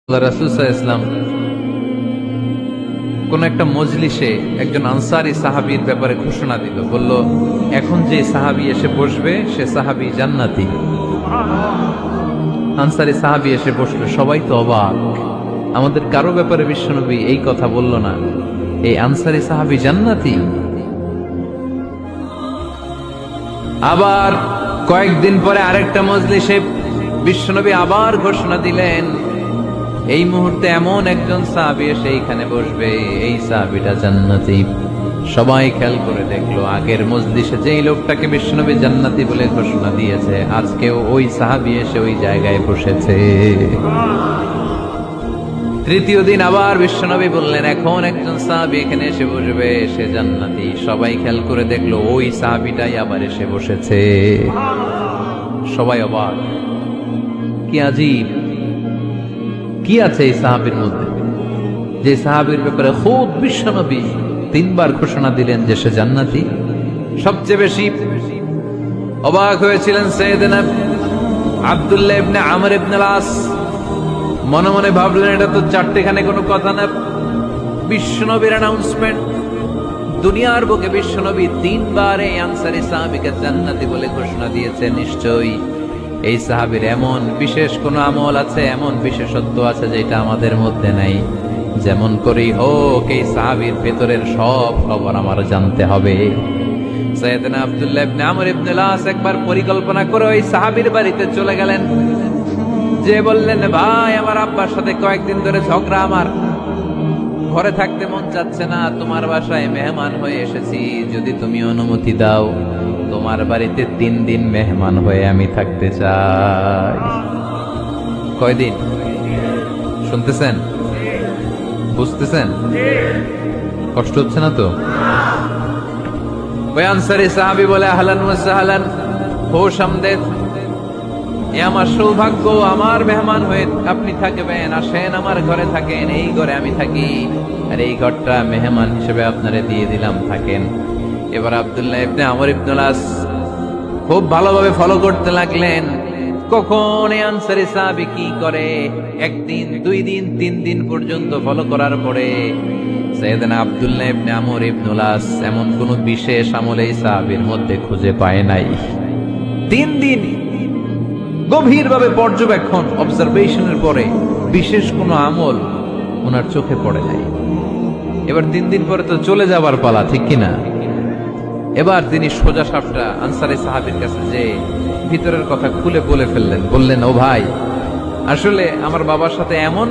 রাসূল সাল্লাল্লাহু আলাইহি ওয়াসাল্লাম কোন একটা মজলিসে একজন আনসারী সাহাবীর ব্যাপারে ঘোষণা দিল, বলল এখন যে সাহাবী এসে বসবে সে সাহাবী জান্নাতি। আনসারী সাহাবী এসে বসলো, সবাই তো অবাক, আমাদের কারো ব্যাপারে বিশ্বনবী এই কথা বলল না, এই আনসারী সাহাবী জান্নাতি। আবার কয়েকদিন পরে আরেকটা মজলিসে বিশ্বনবী আবার ঘোষণা দিলেন, এই মুহূর্তে এমন একজন সাহাবী এসে এইখানে বসবে, এই সাহাবীটা জান্নাতি। সবাই খেয়াল করে দেখলো, আগের মজলিসে যেই লোকটাকে বিশ্বনবী জান্নাতি বলে ঘোষণা দিয়েছে, আজকেও ওই সাহাবী এসে ওই জায়গায় বসেছে। তৃতীয় দিন আবার বিশ্বনবী বললেন, এখন একজন সাহাবী এখানে এসে বসবে, সে জান্নাতি। সবাই খেয়াল করে দেখলো, ওই সাহাবীটাই আবার এসে বসেছে। সবাই অবাক, কি আজীব, কি আছে এই সাহাবীর মধ্যে, যে সাহাবীর ব্যাপারে খুব বিশ্বনবী তিনবার ঘোষণা দিলেন যে সে জান্নাতি। সবচেয়ে বেশি অবাক হয়েছিলেন সাইয়েদনা আব্দুল্লাহ ইবনে আমর ইবনে আল-আস। মনে মনে ভাবলেন, এটা তো চারটেখানে কোনো কথা না, বিশ্বনবীর অ্যানাউন্সমেন্ট। দুনিয়ার বুকে বিশ্বনবী তিনবার এই আনসারী সাহাবীকে জান্নাতি বলে ঘোষণা দিয়েছে, নিশ্চয়ই এই সাহাবীর এমন বিশেষ কোন আমল আছে, এমন বিশেষত্ব আছে যেটা আমাদের মধ্যে নাই। যেমন করেই হোক এই সাহাবীর ভেতরের সব খবর আমার জানতে হবে। সাইয়েদনা আব্দুল্লাহ ইবনে আমর ইবনে আল-আস একবার পরিকল্পনা করে ওই সাহাবীর বাড়িতে চলে গেলেন, যে বললেন, ভাই আমার আব্বার সাথে কয়েকদিন ধরে ঝগড়া, আমার ঘরে থাকতে মন চাচ্ছে না, তোমার বাসায় মেহমান হয়ে এসেছি, যদি তুমি অনুমতি দাও তোমার বাড়িতে 3 দিন মেহমান হয়ে আমি থাকতে চাই। কয়দিন? শুনতেছেন? বুঝতেছেন? কষ্ট হচ্ছে না তো? ওই আনসারী সাহাবী বলে, আহলান ওয়া সাহলান, খোশ আমদেদ, এ আমার সৌভাগ্য, আমার মেহমান হয়ে আপনি থাকবেন, আসেন আমার ঘরে থাকেন, এই ঘরে আমি থাকি, আর এই ঘরটা মেহমান হিসেবে আপনারে দিয়ে দিলাম, থাকেন। এবার আব্দুল্লাহ ইবনে আমর ইবনে আল-আস খুব ভালোভাবে ফলো করতে লাগলেন, কখন এই আনসারী সাহাবী কি করে। 1 দিন, 2 দিন, 3 দিন পর্যন্ত ফলো করার পরে সাইয়েদনা আব্দুল্লাহ ইবনে আমর ইবনে আল-আস এমন কোন বিশেষ আমল এই সাহাবীর মধ্যে খুঁজে পায় নাই। 3 দিন গভীরভাবে পর্যবেক্ষণ, অবজারভেশনের পরে বিশেষ কোনো আমল ওনার চোখে পড়ে নাই। এবার 3 দিন পরে তো চলে যাবার পালা, ঠিক কিনা? এবার তিনি সোজা সাপটা আনসারী সাহাবীর কাছে যে ভিতরের কথা খুলে বলে ফেললেন, বললেন, ও ভাই, আসলে আমার বাবার সাথে এমন